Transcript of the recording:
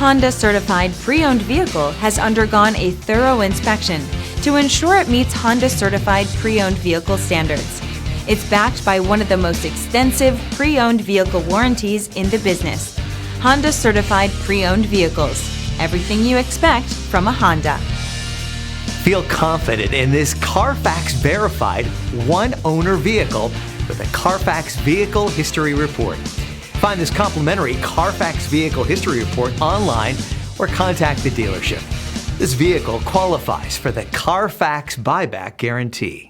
Honda certified pre-owned vehicle has undergone a thorough inspection to ensure it meets Honda certified pre-owned vehicle standards. It's backed by one of the most extensive pre-owned vehicle warranties in the business. Honda certified pre-owned vehicles. Everything you expect from a Honda. Feel confident in this CARFAX verified one-owner vehicle with a CARFAX Vehicle History Report. Find this complimentary CARFAX Vehicle History Report online or contact the dealership. This vehicle qualifies for the CARFAX Buyback Guarantee.